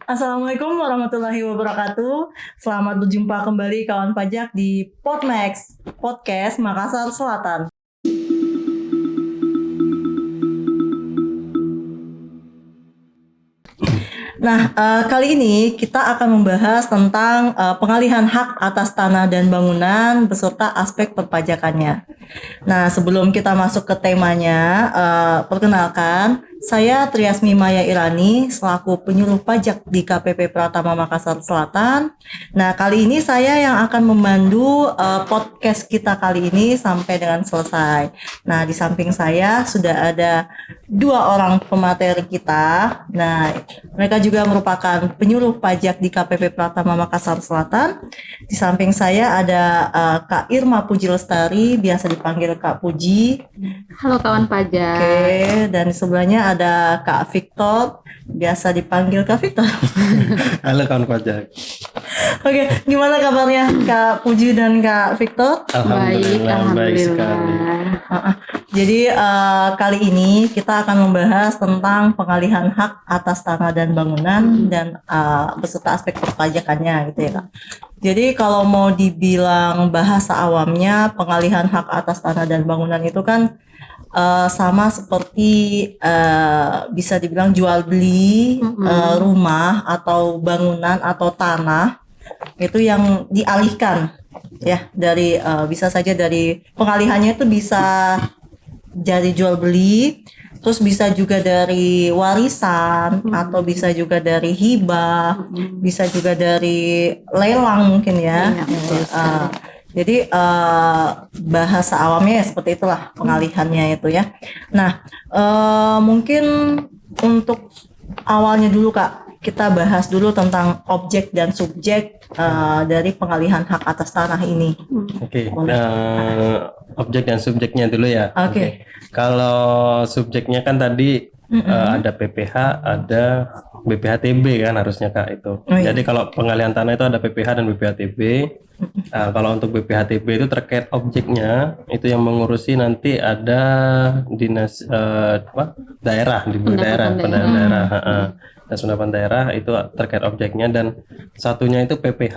Assalamualaikum warahmatullahi wabarakatuh. Selamat berjumpa kembali kawan pajak di Podmax Podcast Makassar Selatan. Nah, kali ini kita akan membahas tentang pengalihan hak atas tanah dan bangunan beserta aspek perpajakannya. Nah, sebelum kita masuk ke temanya, perkenalkan, saya Triasmi Maya Irani selaku penyuluh pajak di KPP Pratama Makassar Selatan. Nah, kali ini saya yang akan memandu podcast kita kali ini sampai dengan selesai. Nah, di samping saya sudah ada dua orang pemateri kita. Nah, mereka juga merupakan penyuluh pajak di KPP Pratama Makassar Selatan. Di samping saya ada Kak Irma Puji Lestari, biasa dipanggil Kak Puji. Halo kawan pajak. Oke, dan di sebelahnya ada Kak Victor, biasa dipanggil Kak Victor. Halo kawan pajak. Oke, gimana kabarnya Kak Puji dan Kak Victor? Baik sekali. Jadi kali ini kita akan membahas tentang pengalihan hak atas tanah dan bangunan dan beserta aspek perpajakannya gitu ya Kak. Jadi kalau mau dibilang bahasa awamnya, pengalihan hak atas tanah dan bangunan itu kan sama seperti bisa dibilang jual beli rumah atau bangunan atau tanah itu yang dialihkan ya dari bisa saja dari pengalihannya itu bisa dari jual beli, terus bisa juga dari warisan atau bisa juga dari hibah, bisa juga dari lelang mungkin ya. Jadi bahasa awamnya ya seperti itulah pengalihannya itu ya. Nah, mungkin untuk awalnya dulu Kak, kita bahas dulu tentang objek dan subjek dari pengalihan hak atas tanah ini. Oke. Objek dan subjeknya dulu ya. Oke. Kalau subjeknya kan tadi ada PPH, ada BPHTB kan harusnya Kak itu. Oh, iya. Jadi kalau pengalihan tanah itu ada PPH dan BPHTB. Kalau untuk BPHTB itu terkait objeknya itu yang mengurusi nanti ada dinas daerah di daerah pendapatan daerah. Dan pendapat daerah itu terkait objeknya, dan satunya itu PPH.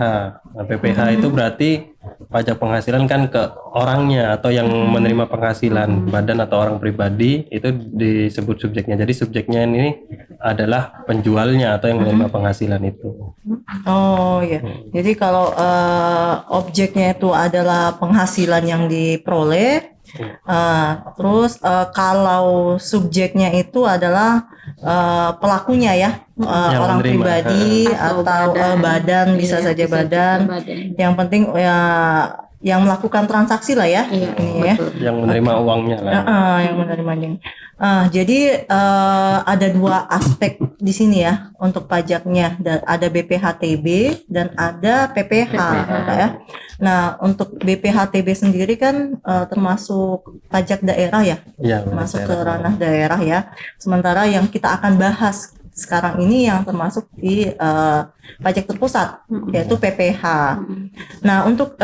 Nah, PPH itu berarti pajak penghasilan kan ke orangnya atau yang menerima penghasilan, badan atau orang pribadi, itu disebut subjeknya. Jadi subjeknya ini adalah penjualnya atau yang menerima penghasilan itu. Oh ya, jadi kalau objeknya itu adalah penghasilan yang diperoleh, terus kalau subjeknya itu adalah pelakunya ya, orang menerima. pribadi atau badan bisa saja badan. Yang penting ya yang melakukan transaksi lah ya, ini ya. Yang menerima uangnya lah. Yang menerimanya. Jadi ada dua aspek di sini ya untuk pajaknya, ada BPHTB dan ada PPH, ya. Nah, untuk BPHTB sendiri kan termasuk pajak daerah ya, masuk ke ranah daerah ya. Sementara yang kita akan bahas sekarang ini yang termasuk di pajak terpusat, yaitu PPH. Nah, untuk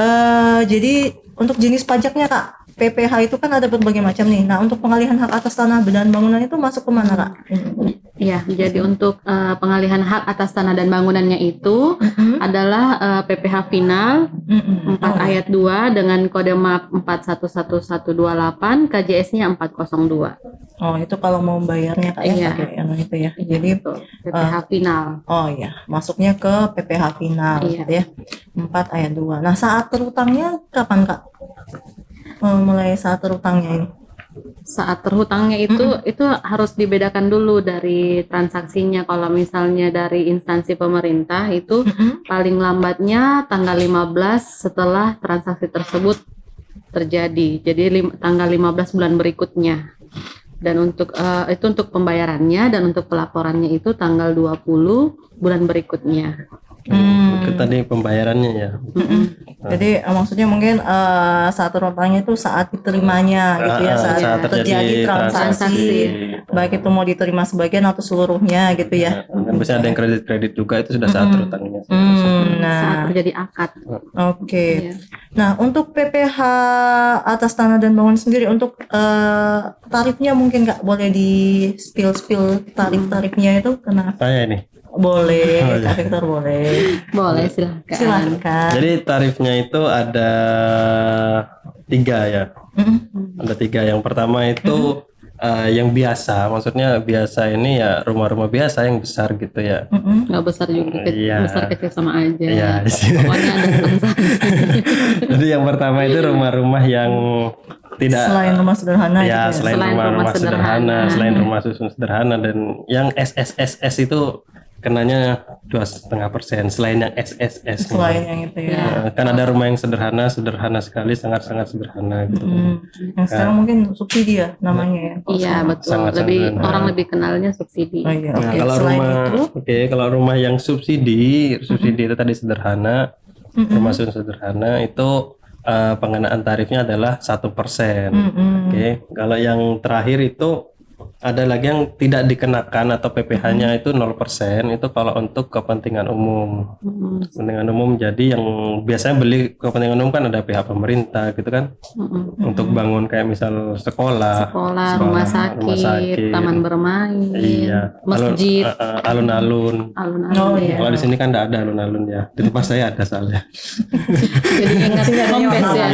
jadi untuk jenis pajaknya Kak, PPH itu kan ada berbagai macam nih. Nah, untuk pengalihan hak atas tanah dan bangunan itu masuk ke mana Kak? Ya, jadi untuk pengalihan hak atas tanah dan bangunannya itu adalah PPH final 4 ayat 2 dengan kode map 411128, KJS-nya 402. Oh, itu kalau mau bayarnya Kak ya, pakai yang itu ya. Jadi PPH final. Oh ya, masuknya ke PPH final gitu ya. 4 ayat 2. Nah, saat terhutangnya kapan Kak? Mulai saat terhutangnya ini. Saat terhutangnya itu harus dibedakan dulu dari transaksinya. Kalau misalnya dari instansi pemerintah itu paling lambatnya tanggal 15 setelah transaksi tersebut terjadi. Jadi tanggal 15 bulan berikutnya. Dan untuk itu untuk pembayarannya, dan untuk pelaporannya itu tanggal 20 bulan berikutnya. Itu tadi pembayarannya ya. Jadi maksudnya mungkin saat terhutangnya itu saat diterimanya gitu ya, saat terjadi transaksi, baik itu mau diterima sebagian atau seluruhnya gitu ya. Dan biasanya ada yang kredit juga, itu sudah saat terhutangnya. Saat terjadi akad. Oke. Nah, untuk PPH atas tanah dan bangunan sendiri, untuk tarifnya mungkin Kak boleh di spill tarif-tarifnya itu kenapa? Saya ini. Boleh, Oh, iya. Kak Victor boleh. Boleh, silahkan. Silakan. Jadi tarifnya itu ada 3 ya. Mm-mm. Ada 3. Yang pertama itu yang biasa, maksudnya biasa ini ya rumah-rumah biasa yang besar gitu ya. Mm-mm. Nggak besar juga, Iya. besar kecil sama aja. Iya. Pokoknya ada transaksi. Jadi yang pertama itu rumah-rumah yang tidak Selain rumah sederhana ya gitu ya. selain Selain rumah-rumah rumah sederhana, sederhana. selain rumah susun sederhana, dan yang SSSS itu kenanya 2,5%. Selain yang SSS, Selain yang itu ya. kan ada rumah yang sederhana sekali, sangat-sangat sederhana gitu. Yang sekarang mungkin subsidi ya namanya ya. Iya, betul. Sangat Lebih sederhana. orang lebih kenalnya subsidi. Oh iya, Nah, oke. kalau Selain rumah itu, kalau rumah yang subsidi itu tadi sederhana, rumah susun sederhana itu pengenaan tarifnya adalah 1%. Oke, kalau yang terakhir itu ada lagi yang tidak dikenakan atau PPh-nya itu 0%, itu kalau untuk kepentingan umum. Kepentingan umum, jadi yang biasanya beli kepentingan umum kan ada pihak pemerintah gitu kan, untuk bangun kayak misal sekolah, Sekolah, rumah sakit, taman bermain, iya, masjid, alun-alun. alun-alun. Oh, ya. Kalau di sini kan tidak ada alun-alun ya. Di tempat saya ada soalnya. Jadi ingat home base ya.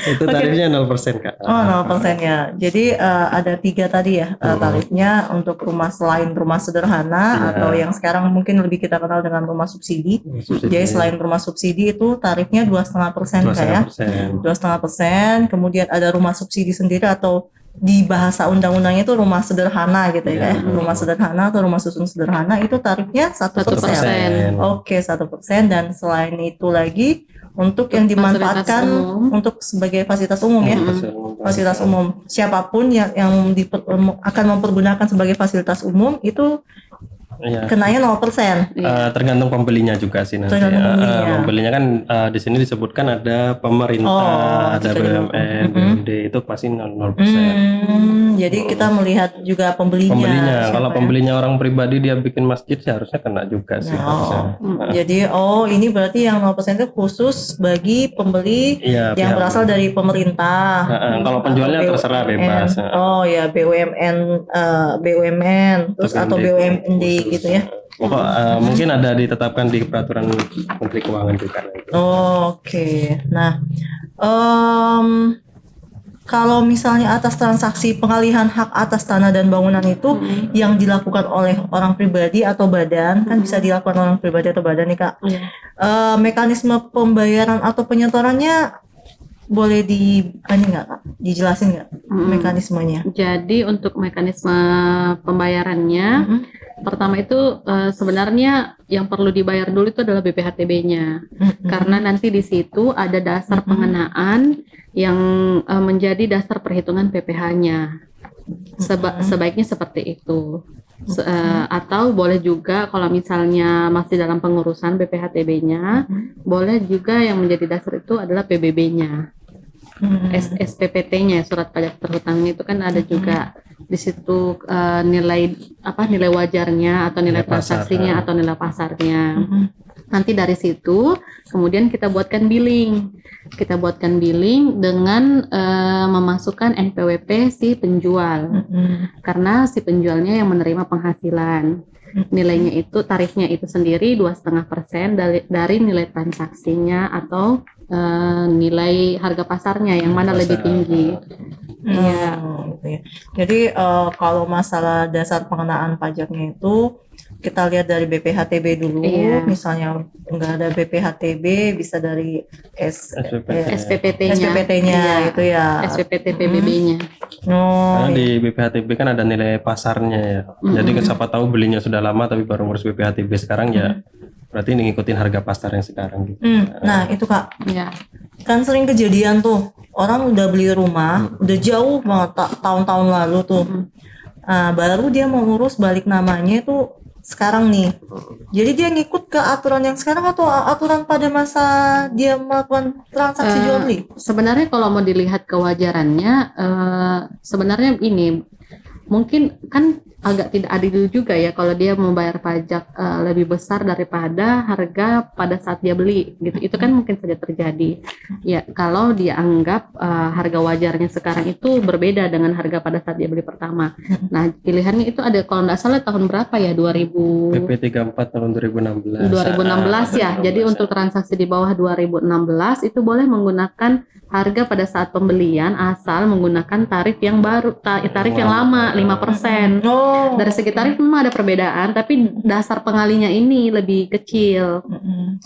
Itu tarifnya 0% Kak. oh 0% ya. Jadi ada 3 tadi ya tarifnya untuk rumah selain rumah sederhana atau yang sekarang mungkin lebih kita kenal dengan rumah subsidi. Jadi selain rumah subsidi itu tarifnya 2,5% kayak 2,5%. Kemudian ada rumah subsidi sendiri atau di bahasa undang-undangnya itu rumah sederhana gitu ya. Rumah sederhana atau rumah susun sederhana itu tarifnya 1%. 1%. Oke, 1%. Dan selain itu lagi untuk yang dimanfaatkan Fasilitas umum. untuk sebagai fasilitas umum ya. Fasilitas umum. Siapapun yang akan mempergunakan sebagai fasilitas umum itu Iya. kenanya 0%. Tergantung pembelinya juga sih nanti. Tergantung pembelinya. Pembelinya kan di sini disebutkan ada pemerintah, ada BUMN, BUMD, itu pasti 0%. Jadi kita melihat juga pembelinya. Pembelinya, siapa kalau ya. pembelinya orang pribadi dia bikin masjid sih harusnya kena juga sih. harusnya. Jadi ini berarti yang 0% itu khusus bagi pembeli Iya, yang pihak- berasal dari pemerintah. kalau penjualnya Atau terserah BUMN. bebas. Oh ya BUMN terus atau BUMD gitu ya. Pokok mungkin ada ditetapkan di peraturan Menteri Keuangan juga. Oke. Nah, kalau misalnya atas transaksi pengalihan hak atas tanah dan bangunan itu yang dilakukan oleh orang pribadi atau badan, kan bisa dilakukan orang pribadi atau badan nih Kak. Mekanisme pembayaran atau penyetorannya boleh nggak Kak? Dijelasin nggak mekanismenya? Jadi untuk mekanisme pembayarannya, pertama itu sebenarnya yang perlu dibayar dulu itu adalah BPHTB-nya, karena nanti di situ ada dasar pengenaan yang menjadi dasar perhitungan PPh-nya. Sebaiknya seperti itu. Atau boleh juga kalau misalnya masih dalam pengurusan BPHTB-nya, boleh juga yang menjadi dasar itu adalah PBB-nya. SPPT-nya, surat pajak terhutangnya itu kan ada juga di situ nilai wajarnya atau nilai transaksinya atau nilai pasarnya. Nanti dari situ kemudian kita buatkan billing. Kita buatkan billing dengan memasukkan NPWP si penjual. Karena si penjualnya yang menerima penghasilan. Nilainya itu, tarifnya itu sendiri 2,5% dari nilai transaksinya atau nilai harga pasarnya yang mana lebih tinggi. Iya. Gitu ya. Jadi kalau masalah dasar pengenaan pajaknya itu kita lihat dari BPHTB dulu. Iya. Misalnya nggak ada BPHTB bisa dari SPPT-nya. SPPT-nya itu ya. SPPT PBB-nya. Karena di BPHTB kan ada nilai pasarnya ya. Jadi siapa tahu belinya sudah lama tapi baru ngurus BPHTB sekarang ya. Berarti ini ngikutin harga pasar yang sekarang gitu. Nah itu Kak, Ya. kan sering kejadian tuh orang udah beli rumah udah jauh banget tahun-tahun lalu tuh. Baru dia mau ngurus balik namanya itu sekarang nih. Jadi dia ngikut ke aturan yang sekarang atau aturan pada masa dia melakukan transaksi jual beli? Sebenarnya kalau mau dilihat kewajarannya, sebenarnya ini mungkin kan agak tidak adil juga ya kalau dia membayar pajak lebih besar daripada harga pada saat dia beli gitu. Itu kan mungkin saja terjadi. Ya, kalau dia anggap harga wajarnya sekarang itu berbeda dengan harga pada saat dia beli pertama. Nah, pilihannya itu ada kalau nggak salah tahun berapa ya? 2000 PP 34 tahun 2016. 2016 ya. Jadi untuk transaksi di bawah 2016 itu boleh menggunakan harga pada saat pembelian asal menggunakan tarif yang baru, tarif yang lama 5%. Oh. Dari segi tarif memang ada perbedaan, tapi dasar pengalinya ini lebih kecil.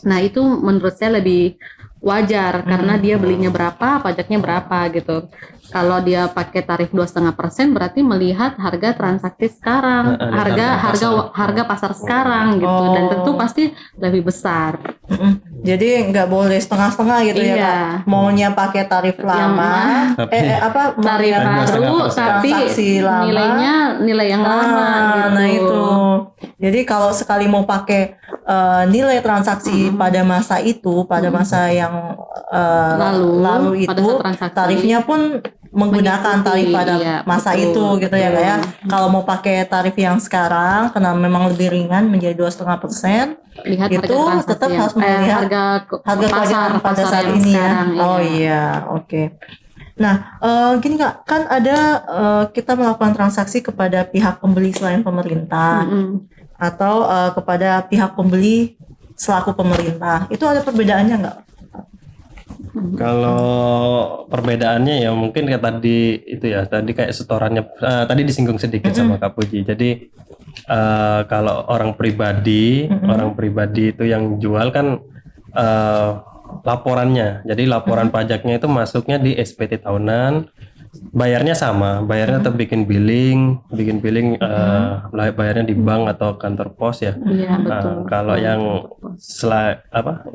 Nah, itu menurut saya lebih wajar karena dia belinya berapa, pajaknya berapa gitu. Kalau dia pakai tarif 2,5% berarti melihat harga transaksi sekarang, harga pasar sekarang gitu, dan tentu pasti lebih besar. Jadi nggak boleh setengah-setengah gitu ya Iya. Kak. Maunya pakai tarif lama, Tarif baru tapi transaksi lama. nilainya nilai yang lama gitu. Nah itu. Jadi kalau sekali mau pakai nilai transaksi pada masa itu, pada masa yang lalu pada itu, saat transaksi. tarifnya pun menggunakan tarif pada iya, masa betul, itu gitu ya Kak ya. Kalau mau pakai tarif yang sekarang karena memang lebih ringan menjadi 2,5%, lihat itu harga transaksi tetap yang- harus melihat harga harga pasar pada saat yang ini ya. sekarang, Oh iya, oke. Nah, gini Kak, kan ada kita melakukan transaksi kepada pihak pembeli selain pemerintah atau kepada pihak pembeli selaku pemerintah. Itu ada perbedaannya nggak? Kalau perbedaannya ya mungkin kayak tadi itu ya, tadi kayak setorannya tadi disinggung sedikit sama Kak Puji. Jadi kalau orang pribadi itu yang jual kan laporannya. Jadi laporan pajaknya itu masuknya di SPT tahunan, bayarnya sama, bayarnya tetap bikin billing, bayarnya di bank atau kantor pos ya. Iya, betul. Kalau yang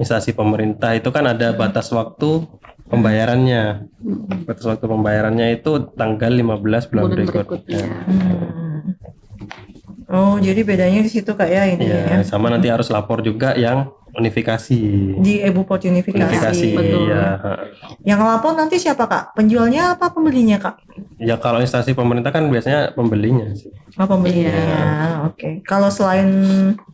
instansi pemerintah itu kan ada batas waktu pembayarannya. Batas waktu pembayarannya itu tanggal 15 bulan berikutnya. Oh, jadi bedanya di situ Kak ya ini ya. Ya, sama nanti harus lapor juga yang unifikasi. Di Ebuport Unifikasi. Betul. Ya. Yang lapor nanti siapa Kak? Penjualnya apa pembelinya Kak? Ya kalau instansi pemerintah kan biasanya pembelinya sih. Oh, pembelinya. Oke. Kalau selain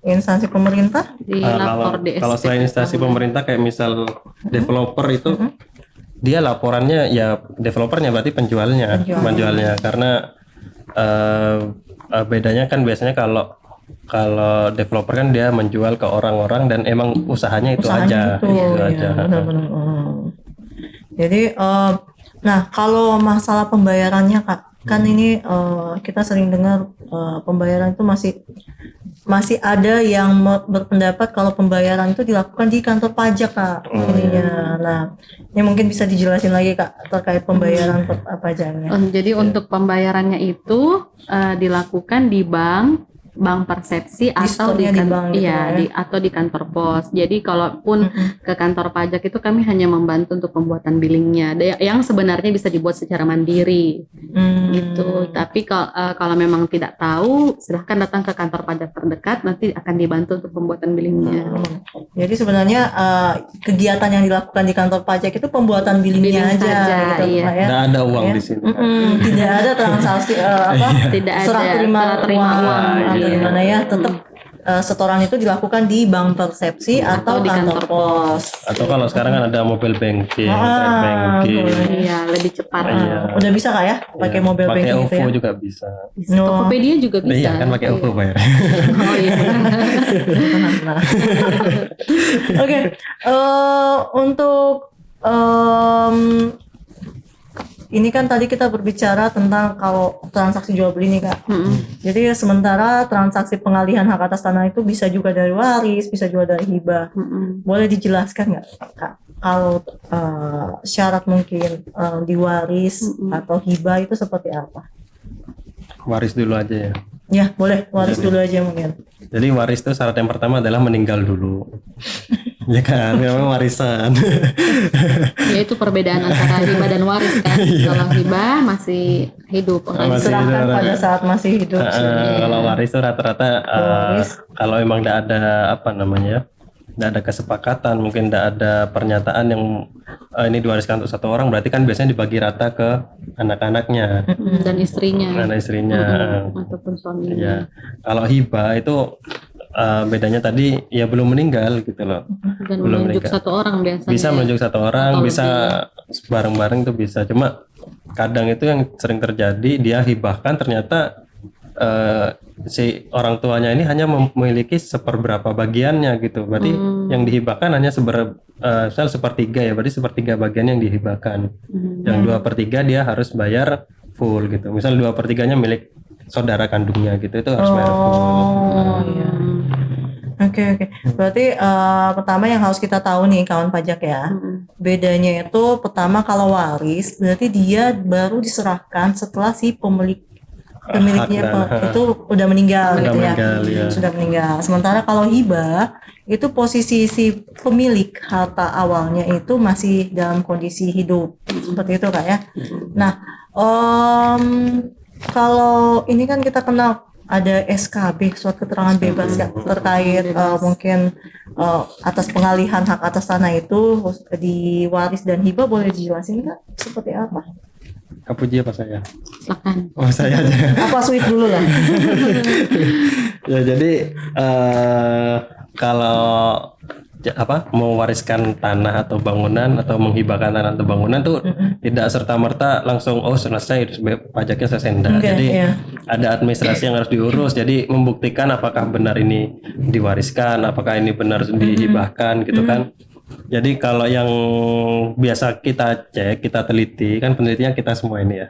instansi pemerintah? Dilapor di Kalau selain instansi pemerintah kayak misal developer itu dia laporannya ya developernya berarti penjualnya karena bedanya kan biasanya kalau developer kan dia menjual ke orang-orang dan emang usahanya itu aja. Benar-benar. Jadi nah kalau masalah pembayarannya Kak, kan ini kita sering dengar pembayaran itu masih ada yang berpendapat kalau pembayaran itu dilakukan di kantor pajak Kak. Nah, ini mungkin bisa dijelasin lagi Kak terkait pembayaran pajaknya. Jadi untuk pembayarannya itu dilakukan di bank persepsi atau di store-nya di bank gitu ya. atau di kantor pos. Jadi kalaupun ke kantor pajak itu kami hanya membantu untuk pembuatan billingnya, yang sebenarnya bisa dibuat secara mandiri gitu. Tapi kalau memang tidak tahu, silahkan datang ke kantor pajak terdekat, nanti akan dibantu untuk pembuatan billingnya. Jadi sebenarnya kegiatan yang dilakukan di kantor pajak itu pembuatan billingnya Billing aja saja, gitu iya. Pak ya. Nggak ada uang di sini. Tidak ada transaksi Tidak ada serah terima uang. atau Iya. gimana ya, tetap setoran itu dilakukan di bank persepsi atau di kantor pos. Atau kalau sekarang kan ada mobile banking, internet banking. Iya, lebih cepat. Udah bisa Kak ya pakai mobile Pakai banking itu OVO ya? juga bisa. Tokopedia juga bisa. Iya kan pakai OVO bayar. Oh iya. Oke, untuk ini kan tadi kita berbicara tentang kalau transaksi jual beli nih Kak. Jadi sementara transaksi pengalihan hak atas tanah itu bisa juga dari waris, bisa juga dari hibah. Boleh dijelaskan nggak Kak? Kalau syarat mungkin diwaris atau hibah itu seperti apa? Waris dulu aja ya. Ya boleh, waris dulu aja mungkin. Jadi waris itu syarat yang pertama adalah meninggal dulu. Ya kan, memang warisan. Ya itu perbedaan antara hibah dan waris kan. Kalau hibah masih hidup. Masih Diserahkan hidup. pada saat masih hidup. Kalau waris itu rata-rata kalau emang tidak ada tidak ada kesepakatan, mungkin tidak ada pernyataan yang ini diwariskan untuk satu orang, berarti kan biasanya dibagi rata ke anak-anaknya Dan istrinya dan istrinya. ataupun suaminya. Ya, kalau hibah itu bedanya tadi ya belum meninggal gitu loh. Dan Belum menunjuk menikah. satu orang biasanya. Bisa menunjuk satu orang, Atau bisa bareng-bareng itu bisa. Cuma kadang itu yang sering terjadi, dia hibahkan ternyata si orang tuanya ini hanya memiliki seperberapa bagiannya gitu. Berarti yang dihibahkan hanya misal sepertiga ya, berarti sepertiga bagian yang dihibahkan. Yang 2/3 dia harus bayar full gitu. Misal 2/3-nya milik saudara kandungnya gitu, itu harus bayar full. Oh iya. Oke. Berarti pertama yang harus kita tahu nih kawan pajak ya. Bedanya itu pertama kalau waris berarti dia baru diserahkan setelah si pemiliknya itu udah meninggal Udah gitu ya. meninggal, ya. Sudah meninggal. Sementara kalau hibah itu posisi si pemilik harta awalnya itu masih dalam kondisi hidup. Seperti itu Kak ya. Nah, kalau ini kan kita kenal ada SKB, surat keterangan bebas ya, terkait mungkin atas pengalihan hak atas tanah itu di waris dan hibah, boleh dijelasin Kak seperti apa? Kak Puji apa saya? Silakan. Oh, saya aja. Apa sweet dulu lah. Ya, jadi kalau mewariskan tanah atau bangunan atau menghibahkan tanah atau bangunan tuh tidak serta-merta langsung selesai pajaknya selesai. Enggak. Oke, Jadi iya. ada administrasi yang harus diurus. Jadi membuktikan apakah benar ini diwariskan, apakah ini benar dihibahkan gitu kan. Jadi kalau yang biasa kita cek, kita teliti, kan penelitinya kita semua ini ya.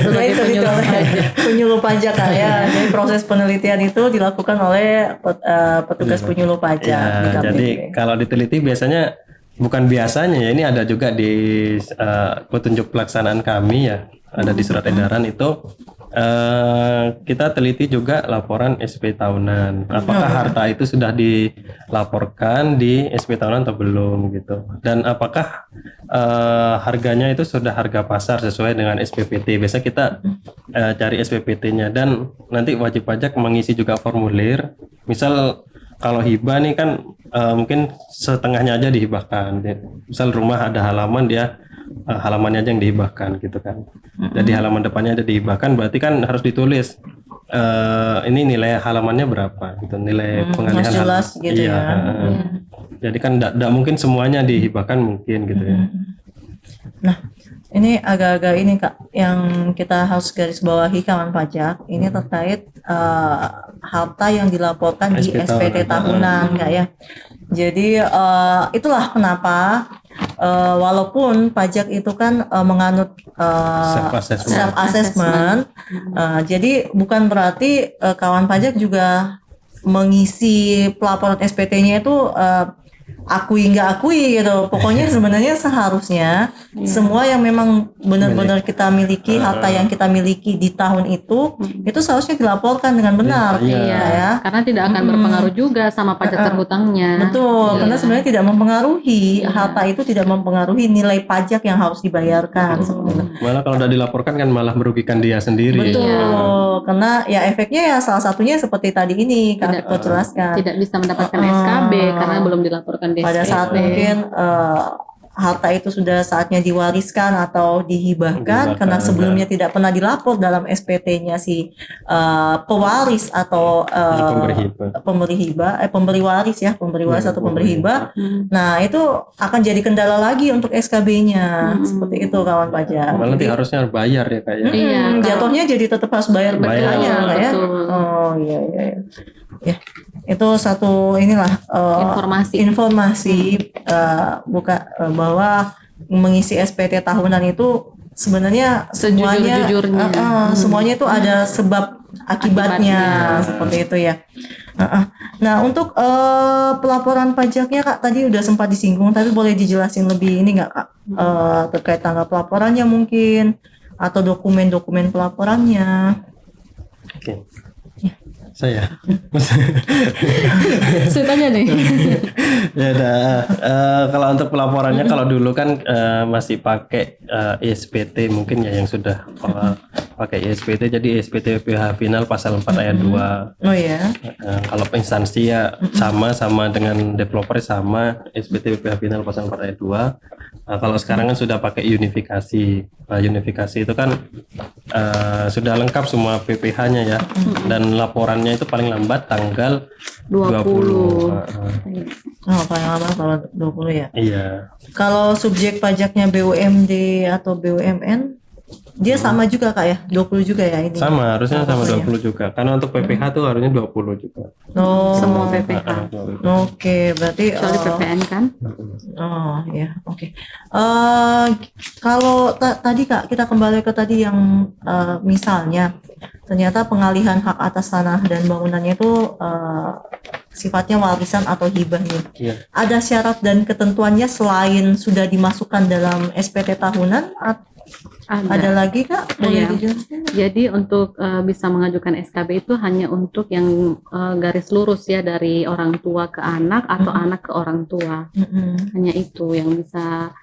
Sebagai penyuluh pajak Kak ya. Jadi proses penelitian itu dilakukan oleh petugas penyuluh pajak di Ya, KPP. jadi kalau diteliti biasanya bukan biasanya ya, ini ada juga di petunjuk pelaksanaan kami ya, ada di surat edaran itu. Kita teliti juga laporan SP tahunan. Apakah harta itu sudah dilaporkan di SP tahunan atau belum gitu. Dan apakah harganya itu sudah harga pasar sesuai dengan SPPT. Biasa kita cari SPPT-nya, dan nanti wajib pajak mengisi juga formulir. Misal kalau hibah nih kan mungkin setengahnya aja dihibahkan. Misal rumah ada halaman, dia halamannya aja yang dihibahkan gitu kan. Jadi halaman depannya ada dihibahkan, berarti kan harus ditulis ini nilai halamannya berapa gitu, nilai pengalihan harus jelas gitu iya, ya. Jadi kan tidak mungkin semuanya dihibahkan mungkin gitu ya. Nah, ini agak-agak ini Kak, yang kita harus garis bawahi kawan pajak, ini terkait harta yang dilaporkan di SPT SPT tahunan Kak ya. Jadi itulah kenapa walaupun pajak itu kan menganut self assessment, jadi bukan berarti kawan pajak juga mengisi pelaporan SPT-nya itu akui nggak akui gitu. Pokoknya sebenarnya seharusnya semua yang memang benar-benar kita miliki, harta yang kita miliki di tahun itu seharusnya dilaporkan dengan benar. Iya, ya. karena tidak akan berpengaruh juga sama pajak terhutangnya. Betul, karena sebenarnya tidak mempengaruhi, harta itu tidak mempengaruhi nilai pajak yang harus dibayarkan. Seperti itu. Malah kalau udah dilaporkan kan malah merugikan dia sendiri. Betul, karena ya efeknya ya salah satunya seperti tadi ini Kak Vito jelaskan. Tidak bisa mendapatkan SKB karena belum dilaporkan di Pada SPT. saat mungkin harta itu sudah saatnya diwariskan atau dihibahkan karena sebelumnya tidak pernah dilapor dalam SPT-nya si pewaris atau pemberi waris ya, pemberi waris atau pemberi hibah. Nah, itu akan jadi kendala lagi untuk SKB-nya. Seperti itu kawan pajak. Malah nanti harusnya bayar ya Kak ya. Iya, Jatuhnya jadi tetap harus bayar berkaya Kak ya. betul. Oh iya. Ya, itu satu inilah informasi bahwa mengisi SPT tahunan itu sebenarnya semuanya semuanya itu ada sebab akibatnya. Seperti itu ya. Nah, untuk pelaporan pajaknya Kak tadi udah sempat disinggung, tapi boleh dijelasin lebih ini nggak Kak, terkait tanggal pelaporannya mungkin atau dokumen-dokumen pelaporannya. Oke. Saya Ceritanya nih. Ya udah. Kalau untuk pelaporannya, kalau dulu kan masih pakai SPT mungkin ya, yang sudah pakai ISPT, jadi ISPT PPh final pasal 4 ayat 2. Oh ya. Kalau instansi ya sama dengan developer sama SPT PPh final pasal 4 ayat 2. Kalau sekarang kan sudah pakai unifikasi. Nah, unifikasi itu kan sudah lengkap semua PPh-nya ya. Dan laporannya itu paling lambat tanggal 20. 20. Oh, paling lama kalau 20 ya. Iya. Kalau subjek pajaknya BUMD atau BUMN, dia sama juga Kak ya? 20 juga ya ini? Sama, harusnya sama Laporannya. 20 juga. Karena untuk PPh tuh harusnya 20 juga. Oh, Semua PPH. Oke, berarti Kecuali PPN kan? oh ya, oke. Kalau tadi Kak, kita kembali ke tadi yang misalnya ternyata pengalihan hak atas tanah dan bangunannya itu sifatnya warisan atau hibah nih. Iya. Ada syarat dan ketentuannya selain sudah dimasukkan dalam SPT tahunan? Ada lagi Kak? Boleh Iya. dijelaskan? Jadi untuk bisa mengajukan SKB itu hanya untuk yang garis lurus ya, dari orang tua ke anak atau anak ke orang tua. Hanya itu yang bisa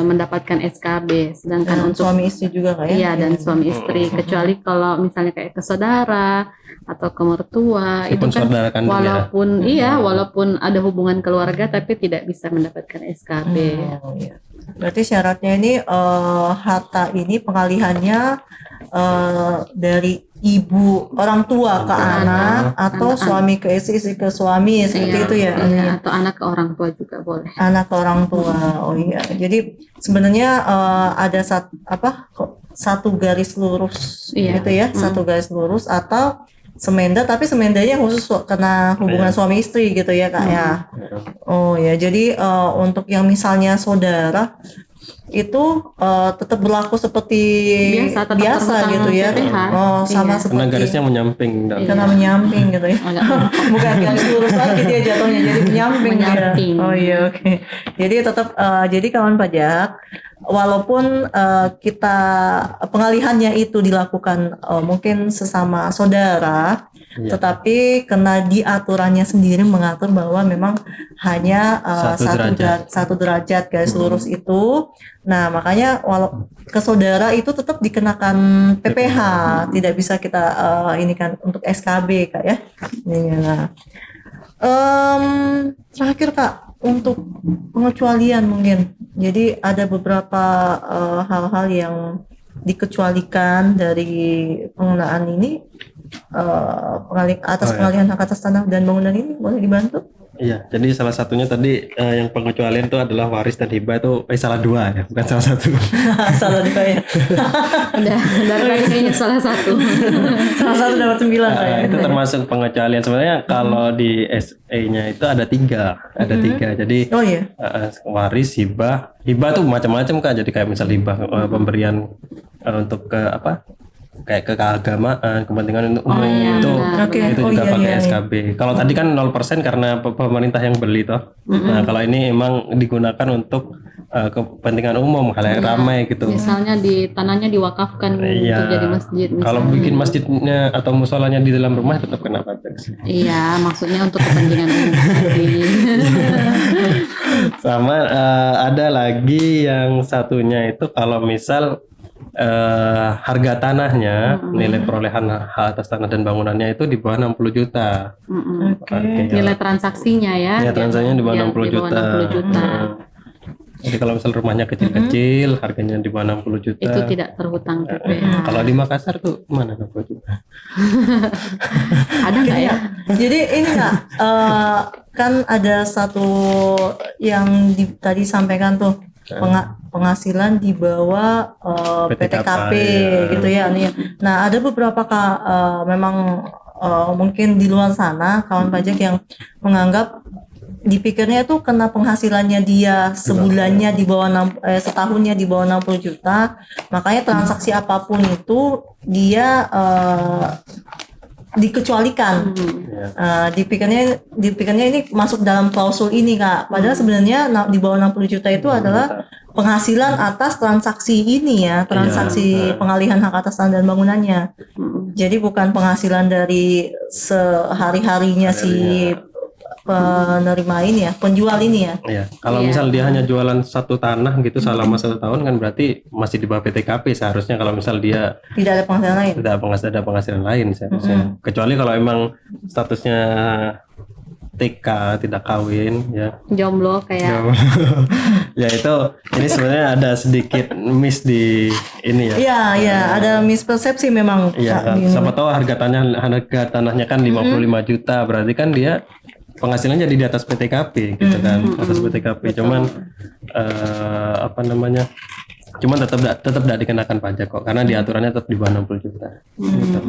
mendapatkan SKB. Sedangkan Dan untuk suami istri juga Kak ya? iya, dan suami istri, kecuali kalau misalnya kayak ke saudara atau ke mertua, itu Meskipun kan saudara kandung ya. walaupun iya, walaupun ada hubungan keluarga tapi tidak bisa mendapatkan SKB. Oh, iya. Berarti syaratnya ini harta ini pengalihannya dari ibu orang tua ke anak atau suami ke istri, istri ke suami seperti Iya, itu ya? iya, atau anak ke orang tua juga boleh. Anak ke orang tua. Oh iya. Jadi sebenarnya ada satu garis lurus Iya. gitu ya, satu garis lurus atau semenda, tapi semendanya khusus kena hubungan suami istri gitu ya Kak ya. Oh ya, jadi untuk yang misalnya saudara itu tetap berlaku seperti Biasa, tetap biasa terhutang gitu ya. PPh. Oh, sama Iya. Karena seperti garisnya menyamping. karena menyamping gitu ya. Agak Bukan garis lurus lagi dia jatuhnya, jadi menyamping dia. Menyamping. Oh iya, oke. Jadi tetap jadi kawan pajak, walaupun kita pengalihannya itu dilakukan mungkin sesama saudara, Iya. tetapi kena di aturannya sendiri mengatur bahwa memang hanya satu derajat garis lurus itu. Nah, makanya walau ke saudara itu tetap dikenakan PPh, tidak bisa kita ini kan untuk SKB Kak ya. Nah, terakhir Kak, untuk pengecualian mungkin. Jadi ada beberapa hal-hal yang dikecualikan dari penggunaan ini pengalihan hak atas tanah dan bangunan ini, boleh dibantu? Iya, jadi salah satunya tadi yang pengecualian itu adalah waris dan hibah itu salah dua ya, bukan salah satu. Salah juga ya. udah dari tadi kayaknya salah satu. Salah satu dapat 9 Kak ya. Itu termasuk pengecualian. Sebenarnya kalau di SE-nya itu ada tiga, Jadi Oh iya. waris, hibah tuh macam-macam Kak. Jadi kayak misal hibah pemberian untuk ke kayak ke keagamaan, kepentingan umum iya, itu benar. Oke. itu Oh, juga iya, pakai iya, iya. SKB. Kalau tadi kan 0% karena pemerintah yang beli toh. Nah, kalau ini emang digunakan untuk kepentingan umum, hal yang ramai gitu. Misalnya di tanahnya diwakafkan Iya. untuk jadi masjid. Kalau misalnya. bikin masjidnya atau musolanya di dalam rumah tetap kena pajak sih. Iya, maksudnya untuk kepentingan umum tadi. Sama ada lagi yang satunya itu kalau misal harga tanahnya, nilai perolehan hak atas tanah dan bangunannya itu di bawah 60 juta. Oke. Nilai transaksinya ya. Ya, transaksinya di bawah Ya, 60 di bawah juta. 60 juta. Jadi kalau misal rumahnya kecil-kecil, harganya di bawah 60 juta. Itu tidak terhutang PPh. Kalau di Makassar tuh mana 60 juta? Ada nggak ya? Jadi ini Kak, kan ada satu yang tadi sampaikan tuh penghasilan di bawah PTKP gitu ya. Nah, ada beberapa Kak memang mungkin di luar sana kawan pajak yang menganggap dipikirnya itu kena penghasilannya dia sebulannya di bawah setahunnya di bawah 60 juta, makanya transaksi apapun itu dia dikecualikan. Dipikirnya ini masuk dalam klausul ini Kak. Padahal sebenarnya di bawah 60 juta itu adalah penghasilan atas transaksi ini ya, transaksi pengalihan hak atas tanah dan bangunannya. Jadi bukan penghasilan dari sehari-harinya si penerima ini ya, penjual ini ya. Iya. Kalau Iya. misal dia hanya jualan satu tanah gitu selama 1 tahun kan berarti masih di bawah PTKP seharusnya. Kalau misal dia Tidak ada penghasilan lain. tidak ada penghasilan lain seharusnya. Kecuali kalau emang statusnya TK tidak kawin ya. Jomblo kayak Ya itu ini sebenarnya ada sedikit miss di ini ya. Iya, iya, ada mispersepsi memang. Iya, Kak, kan. di- Siapa tahu harga tanahnya kan 55 juta, berarti kan dia penghasilannya jadi di atas PTKP gitu kan, atas PTKP. Cuman apa namanya? Cuman tetap tidak dikenakan pajak kok, karena di aturannya tetap di bawah 60 juta. Gitu.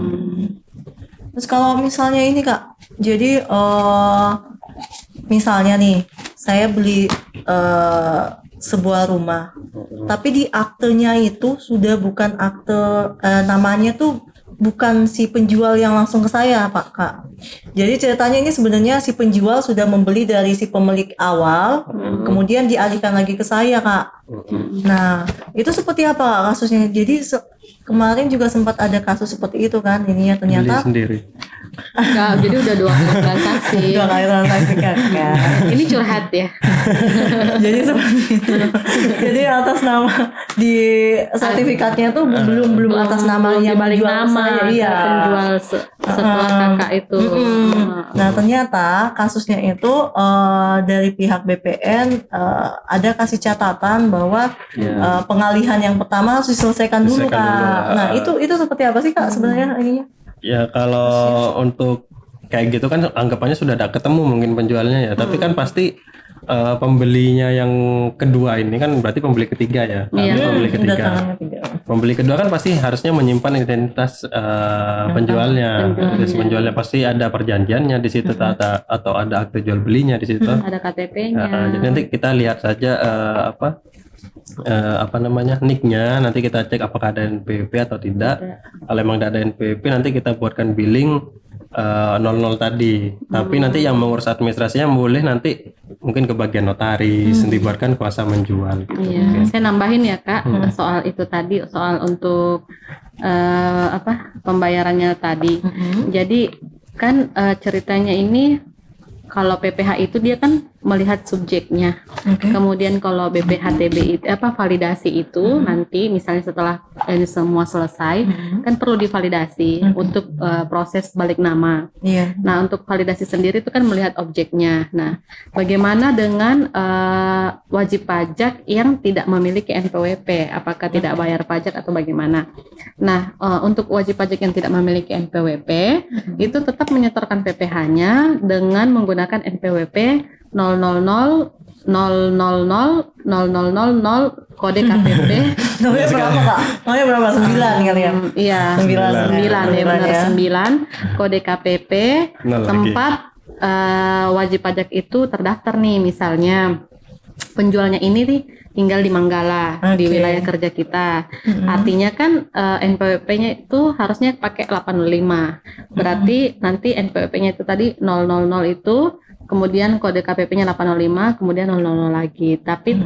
Terus kalau misalnya ini Kak, jadi misalnya nih, saya beli sebuah rumah, tapi di aktenya itu sudah bukan akte, namanya tuh bukan si penjual yang langsung ke saya, Pak Kak. Jadi ceritanya ini sebenarnya si penjual sudah membeli dari si pemilik awal, kemudian dialihkan lagi ke saya, Kak. Nah, itu seperti apa Kak, kasusnya? Jadi kemarin juga sempat ada kasus seperti itu kan, ini ya Beli ternyata sendiri. enggak, jadi udah 2 kali transaksi. dua kali transaksi Kak. Ini curhat ya. Jadi seperti itu. Jadi atas nama di sertifikatnya tuh belum atas namanya belum dibalik penjual nama saya, iya. penjual setelah kakak itu. Nah ternyata kasusnya itu dari pihak BPN ada kasih catatan bahwa pengalihan yang pertama harus diselesaikan dulu Diselesaikan Kak. dulu. Nah itu seperti apa sih Kak sebenarnya ininya? Ya kalau untuk kayak gitu kan anggapannya sudah ada ketemu mungkin penjualnya ya, tapi kan pasti pembelinya yang kedua ini kan berarti pembeli ketiga ya. Pembeli ketiga. Kedatangannya tiga. Pembeli kedua kan pasti harusnya menyimpan identitas penjualnya. Identitas penjualnya pasti ada perjanjiannya di situ atau ada akte jual belinya di situ. Ada KTP-nya. Jadi nanti kita lihat saja apa namanya nicknya, nanti kita cek apakah ada NPWP atau tidak. Kalau emang tidak ada NPWP nanti kita buatkan billing 00 tadi. Tapi nanti yang mengurus administrasinya boleh nanti mungkin ke bagian notaris, dibuatkan kuasa menjual. Gitu. Iya, saya nambahin ya Kak soal itu tadi, soal untuk pembayarannya tadi. Jadi kan ceritanya ini kalau PPH itu dia kan melihat subjeknya. Kemudian kalau BPHTB itu validasi itu nanti misalnya setelah ini semua selesai kan perlu divalidasi untuk proses balik nama. Iya. Nah, untuk validasi sendiri itu kan melihat objeknya. Nah, bagaimana dengan wajib pajak yang tidak memiliki NPWP? Apakah tidak bayar pajak atau bagaimana? Nah, untuk wajib pajak yang tidak memiliki NPWP itu tetap menyetorkan PPh-nya dengan menggunakan NPWP 000000000 kode KTP. Namanya berapa Kak? Namanya berapa? 9 kali ya? Iya, 9 ya benar, 9 kode KPP Nol lagi. tempat wajib pajak itu terdaftar nih, misalnya penjualnya ini nih tinggal di Manggala di Oke. wilayah kerja kita. Artinya kan NPWP-nya itu harusnya pakai 85. Berarti nanti NPWP-nya itu tadi 000 itu, kemudian kode KPP-nya 805, kemudian 000 lagi. Tapi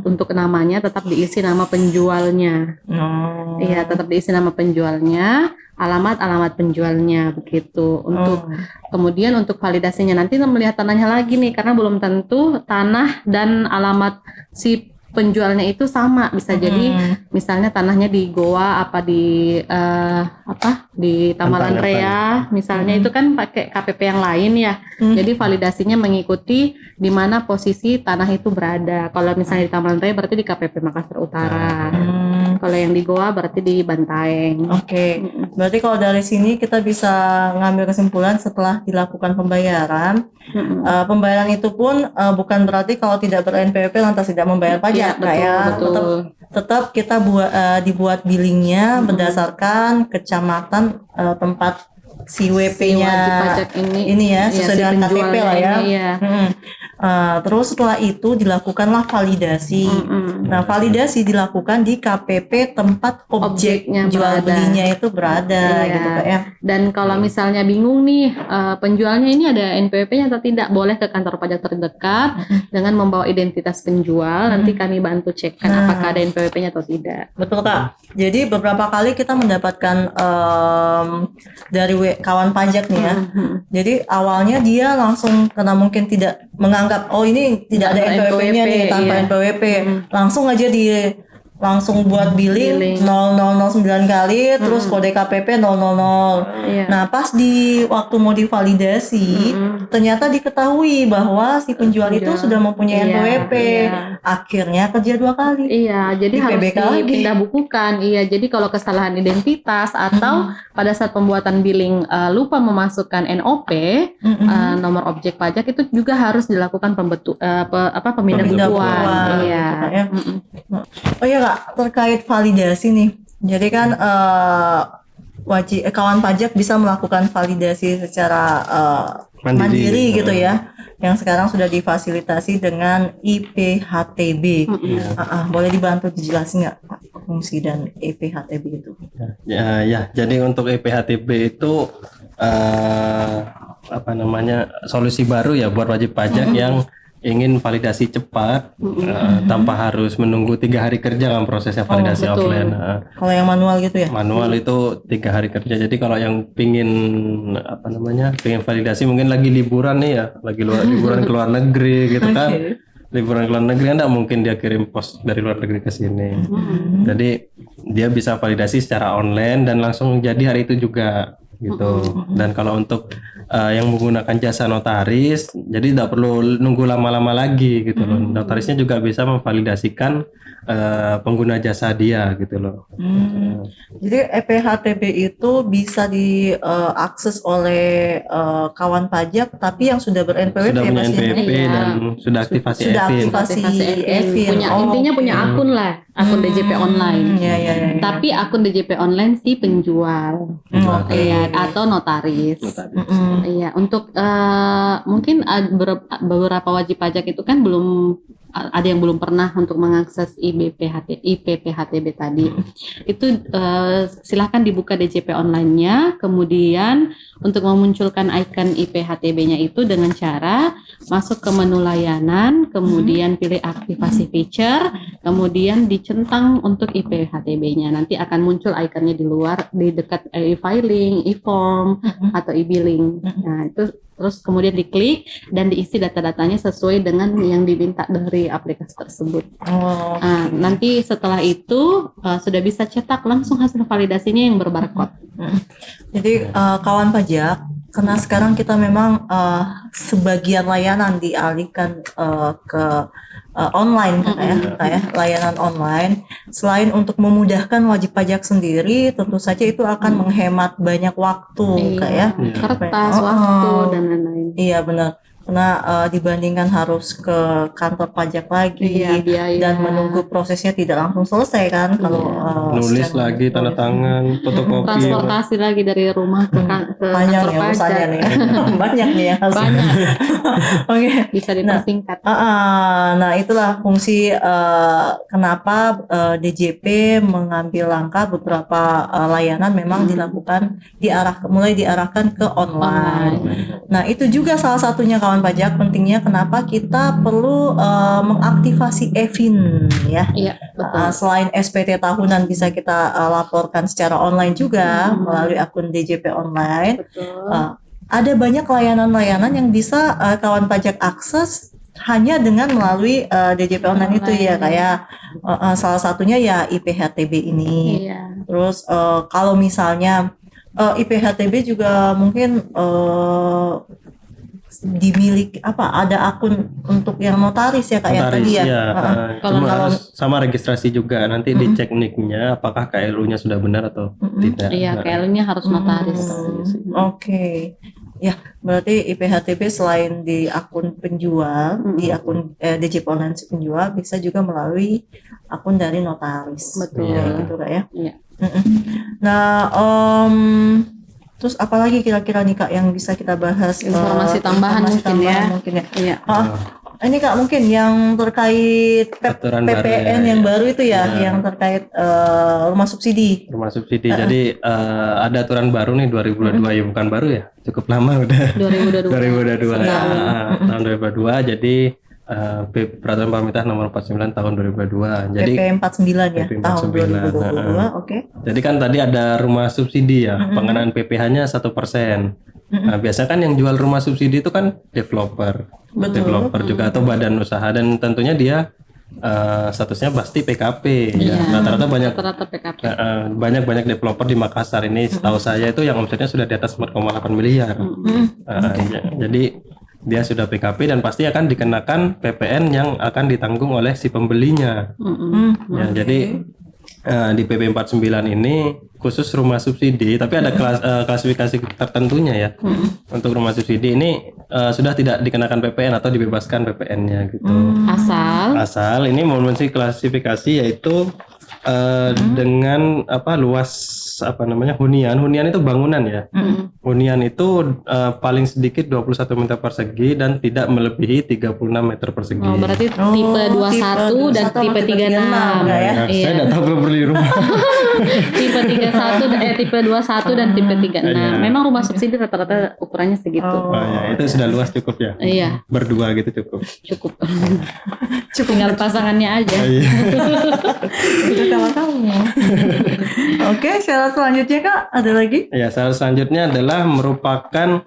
untuk namanya tetap diisi nama penjualnya. Oh. Iya, tetap diisi nama penjualnya, alamat penjualnya begitu. Untuk kemudian untuk validasinya nanti kita melihat tanahnya lagi nih, karena belum tentu tanah dan alamat si penjualnya itu sama. Bisa jadi misalnya tanahnya di Goa apa di di Tamalan Rea misalnya, itu kan pakai KPP yang lain ya. Jadi validasinya mengikuti di mana posisi tanah itu berada. Kalau misalnya di Tamalan Rea berarti di KPP Makassar Utara. Kalau yang di Goa berarti di Bantaeng. Oke, berarti kalau dari sini kita bisa ngambil kesimpulan setelah dilakukan pembayaran, pembayaran itu pun bukan berarti kalau tidak ber-NPWP lantas tidak membayar pajak, Iya, Kak, ya. betul. Tetap kita dibuat billingnya berdasarkan kecamatan tempat si Si WP-nya wajib pajak ini ya, iya, sesuai si dengan KTP lah ya. penjualnya ini, iya. Terus setelah itu dilakukanlah validasi. Nah, validasi dilakukan di KPP tempat objek Objeknya jual berada. belinya itu berada, Iya. gitu Kak ya. Dan kalau misalnya bingung nih penjualnya ini ada NPWP-nya atau tidak, boleh ke kantor pajak terdekat dengan membawa identitas penjual. Nanti kami bantu cekkan Nah. apakah ada NPWP-nya atau tidak. Betul Kak. Jadi beberapa kali kita mendapatkan dari kawan pajak nih ya. Jadi awalnya dia langsung karena mungkin tidak menganggap ini tidak ada Nggak ada NPWP-nya nih, NPWP, tanpa iya. NPWP, langsung aja langsung buat billing 0009 kali, terus kode KPP 000. Iya. Nah, pas waktu mau divalidasi, ternyata diketahui bahwa si penjual itu sudah mempunyai Iya, NPWP. iya. Akhirnya kerja 2 kali. Iya, jadi Di harus PBK lagi. dipindah bukukan. Iya, jadi kalau kesalahan identitas atau pada saat pembuatan billing lupa memasukkan NOP, nomor objek pajak, itu juga harus dilakukan pemindah Pemindah bukuan. bukuan, Iya. gitu, Kak, ya. Oh iya Kak, terkait validasi nih. Jadi kan kawan pajak bisa melakukan validasi secara mandiri gitu ya. Yang sekarang sudah difasilitasi dengan IPHTB. Boleh dibantu dijelasin nggak Pak, fungsi dan IPHTB itu? Ya, jadi untuk EPHTB itu solusi baru ya buat wajib pajak yang ingin validasi cepat tanpa harus menunggu 3 hari kerja kan prosesnya validasi betul. offline. Kalau yang manual gitu ya? Manual itu 3 hari kerja. Jadi kalau yang pingin validasi mungkin lagi liburan nih ya, lagi liburan ke luar negeri gitu kan. Liburan ke luar negeri kan nggak mungkin dia kirim pos dari luar negeri ke sini. Jadi dia bisa validasi secara online dan langsung jadi hari itu juga gitu. Dan kalau untuk yang menggunakan jasa notaris, jadi tidak perlu nunggu lama-lama lagi gitu loh. Notarisnya juga bisa memvalidasikan pengguna jasa dia gitu loh. Jadi EPHTB itu bisa diakses oleh kawan pajak, tapi yang sudah ber-NPWP Sudah punya pastinya. NPWP Iya. dan sudah aktivasi Sudah EVIN. aktivasi EVIN. EVIN. Intinya punya akun lah, akun DJP online. Iya. Tapi akun DJP online si penjual, Oke. iya, atau notaris. Iya, untuk mungkin beberapa wajib pajak itu kan ada yang belum pernah untuk mengakses IPPHTB tadi. Itu silakan dibuka DJP online-nya, kemudian untuk memunculkan icon IPHTB-nya itu dengan cara masuk ke menu layanan, kemudian pilih aktivasi feature, kemudian dicentang untuk IPHTB-nya. Nanti akan muncul ikonnya di luar, di dekat e-filing, e-form, atau e-billing. Nah, itu terus kemudian diklik dan diisi data-datanya sesuai dengan yang diminta dari aplikasi tersebut. Nah, nanti setelah itu sudah bisa cetak langsung hasil validasinya yang berbarcode. Jadi kawan pajak, karena sekarang kita memang sebagian layanan dialihkan ke online kayak layanan online. Selain untuk memudahkan wajib pajak sendiri, tentu saja itu akan menghemat banyak waktu kayak kertas, waktu dan lain-lain. Iya benar. Karena dibandingkan harus ke kantor pajak lagi biaya. dan menunggu prosesnya tidak langsung selesai kan kalau Nulis secara lagi tanda tangan, fotokopi. Transportasi lagi dari rumah ke panjang kantor ya urusannya pajak. nih. Banyak nih ya harus. Banyak. Oke. Bisa dipersingkat. Nah itulah fungsi kenapa DJP mengambil langkah beberapa layanan memang mulai diarahkan ke online. Nah itu juga salah satunya kawan pajak pentingnya kenapa kita perlu mengaktifasi EVIN ya. Iya, betul. Selain SPT tahunan bisa kita laporkan secara online juga melalui akun DJP online. Betul. Ada banyak layanan-layanan yang bisa kawan pajak akses hanya dengan melalui DJP online itu ya, kayak salah satunya ya IPHTB ini. Iya. Terus kalau misalnya IPHTB juga mungkin dimiliki ada akun untuk yang notaris ya kayak Notaris tadi ya. ya. Kalau- Cuma harus sama registrasi juga. Nanti dicek nicknya apakah KLU-nya sudah benar atau tidak. Iya, KL-nya harus notaris. Oke. Ya, berarti IPHTB selain di akun penjual, di akun DJP online si penjual bisa juga melalui akun dari notaris. Betul. Ya, gitu Kak ya. Iya. Nah, terus apalagi kira-kira nih Kak yang bisa kita bahas? Informasi tambahan informasi mungkin ya. mungkin ya. Iya. ini Kak mungkin yang terkait Aturan baru PPN ya, yang ya. baru itu ya, Ya. yang terkait rumah subsidi. Rumah subsidi. Jadi ada aturan baru nih 2022 ya, bukan baru ya, cukup lama udah. 2022. 2022 ya, tahun 2022. Jadi Peraturan Pemerintah Nomor 49 tahun 2022. Jadi PP 49 ya, PP tahun 2022. Oke. jadi kan tadi ada rumah subsidi ya, pengenaan PPh-nya 1%. Nah, biasanya kan yang jual rumah subsidi itu kan developer juga atau badan usaha, dan tentunya dia statusnya pasti PKP. Ya. Rata-rata banyak Rata-rata PKP. banyak developer di Makassar ini, setahu saya itu yang omsetnya sudah di atas 4,8 miliar. Jadi dia sudah PKP dan pasti akan dikenakan PPN yang akan ditanggung oleh si pembelinya. Ya, jadi di PP 49 ini khusus rumah subsidi, tapi ada klasifikasi tertentunya ya. Untuk rumah subsidi ini sudah tidak dikenakan PPN atau dibebaskan PPN-nya gitu. Asal ini memenuhi klasifikasi yaitu dengan luas hunian itu bangunan ya. Hunian itu paling sedikit 21 meter persegi dan tidak melebihi 36 meter persegi. Oh, berarti tipe 21 dan tipe 36 ya? Saya tidak tahu belum beli rumah. Tipe 31 tipe 21 dan tipe 36. Memang rumah subsidi rata-rata ukurannya segitu. Itu sudah luas cukup ya. Iya, Berdua gitu cukup. cukup. Tinggal pasangannya aja. Itu kalau kamu. Oke, syarat selanjutnya Kak, ada lagi? Ya, syarat selanjutnya adalah merupakan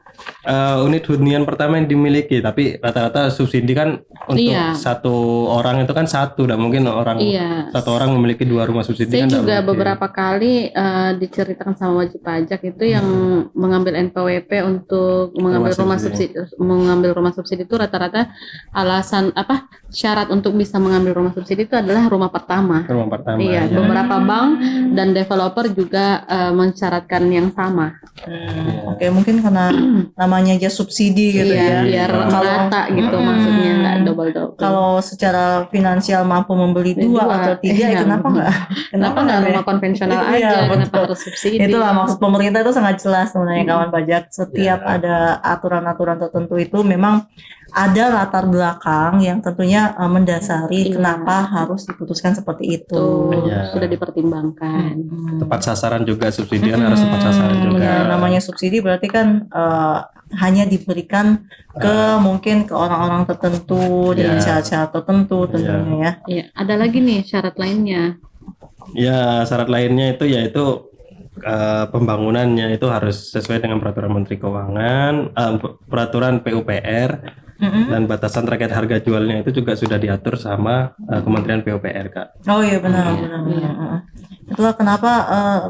unit hunian pertama yang dimiliki. Tapi rata-rata subsidi kan untuk satu orang itu kan satu, dan mungkin satu orang memiliki 2 rumah subsidi. Saya kan juga mungkin. beberapa kali diceritakan sama wajib pajak itu yang mengambil NPWP untuk mengambil mengambil rumah subsidi itu rata-rata alasan syarat untuk bisa mengambil rumah subsidi itu adalah rumah pertama. Rumah pertama. Iya, Ya. beberapa bank dan developer juga mensyaratkan yang sama. Oke, mungkin karena namanya aja subsidi gitu Iya, ya. biar merata gitu maksudnya, nggak double-double. Kalau secara finansial mampu membeli 2 atau 3, kenapa enggak? Kenapa nggak rumah konvensional Iya, aja? Kenapa betul. harus subsidi? Itulah maksud pemerintah itu sangat jelas sebenarnya kawan pajak. Setiap ada aturan-aturan tertentu itu memang ada latar belakang yang tentunya mendasari kenapa harus diputuskan seperti itu. Sudah dipertimbangkan. Tepat sasaran juga, subsidi kan harus tepat sasaran juga. Ya, namanya subsidi berarti kan hanya diberikan mungkin ke orang-orang tertentu dengan syarat-syarat tertentu tentunya ya. Iya, ada lagi nih syarat lainnya. Ya, syarat lainnya itu yaitu pembangunannya itu harus sesuai dengan peraturan Menteri Keuangan, peraturan PUPR, dan batasan terkait harga jualnya itu juga sudah diatur sama Kementerian PUPR, Kak. Oh iya benar. Itulah kenapa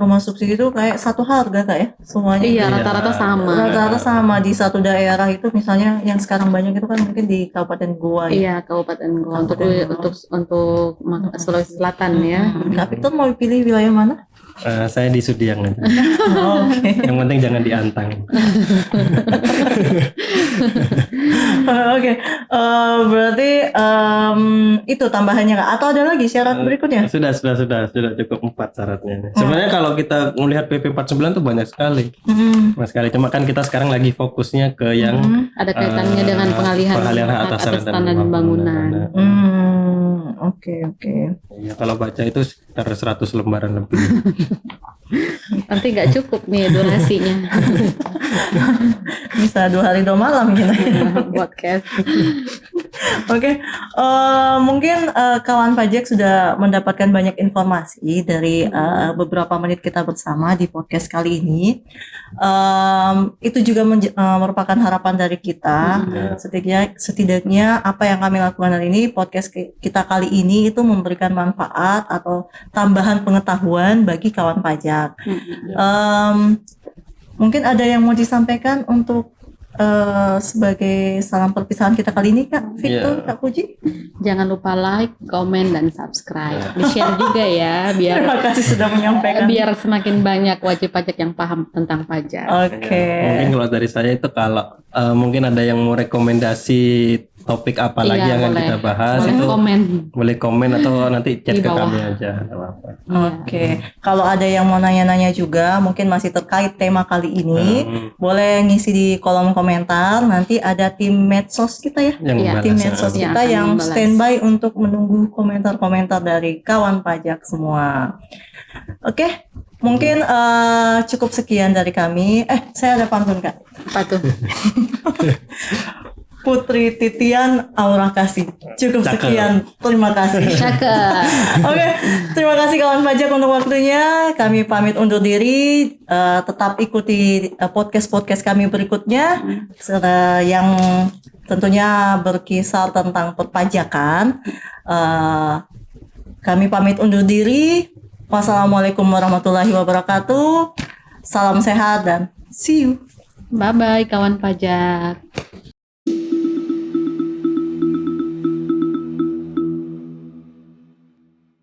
rumah subsidi itu kayak satu harga Kak ya semuanya. Iya, rata-rata sama. Rata-rata sama di satu daerah itu, misalnya yang sekarang banyak itu kan mungkin di Kabupaten Goa ya. Iya, Kabupaten Goa untuk Sulawesi Selatan ya. Kak Victor mau pilih wilayah mana? Saya di Sudiang aja. Oke. Yang penting jangan diantang. Oke. Berarti itu tambahannya Kak, atau ada lagi syarat berikutnya? Sudah cukup 4 syaratnya. Sebenarnya kalau kita melihat PP 49 tuh banyak sekali. Cuma kan kita sekarang lagi fokusnya ke yang ada kaitannya dengan pengalihan hak atas atas tanah dan bangunan. Oke. Ya, kalau baca itu sekitar 100 lembaran lebih. Nanti nggak cukup nih durasinya. Bisa 2 hari 2 malam gitu. Podcast. Oke, mungkin kawan pajak sudah mendapatkan banyak informasi dari beberapa menit kita bersama di podcast kali ini. Itu juga merupakan harapan dari kita. Setidaknya apa yang kami lakukan hari ini, podcast kita kali ini itu memberikan manfaat atau tambahan pengetahuan bagi kawan pajak. Mungkin ada yang mau disampaikan untuk sebagai salam perpisahan kita kali ini Kak Victor, Kak Puji. Jangan lupa like, komen, dan subscribe. Di-share juga ya biar Terima kasih sudah menyampaikan. biar semakin banyak wajib pajak yang paham tentang pajak. Oke. Mungkin kalau dari saya itu kalau mungkin ada yang mau rekomendasi topik apa lagi Iya, yang akan boleh. kita bahas Boleh itu komen. boleh komen atau nanti chat Di ke bawah. kami aja, nggak apa-apa. Oke, kalau ada yang mau nanya-nanya juga, mungkin masih terkait tema kali ini, boleh ngisi di kolom komentar. Nanti ada tim medsos kita ya, Yang Iya. tim membalas, medsos Iya, kita akan yang membalas. standby untuk menunggu komentar-komentar dari kawan pajak semua. Oke, mungkin cukup sekian dari kami. Saya ada pantun Kak. Apa tuh? Putri Titian Aura Kasih. Cukup Cakep. sekian. Terima kasih. Cakep. Oke, terima kasih kawan pajak untuk waktunya. Kami pamit undur diri. Tetap ikuti podcast-podcast kami berikutnya yang tentunya berkisar tentang perpajakan. Kami pamit undur diri. Wassalamualaikum warahmatullahi wabarakatuh. Salam sehat dan see you. Bye bye kawan pajak.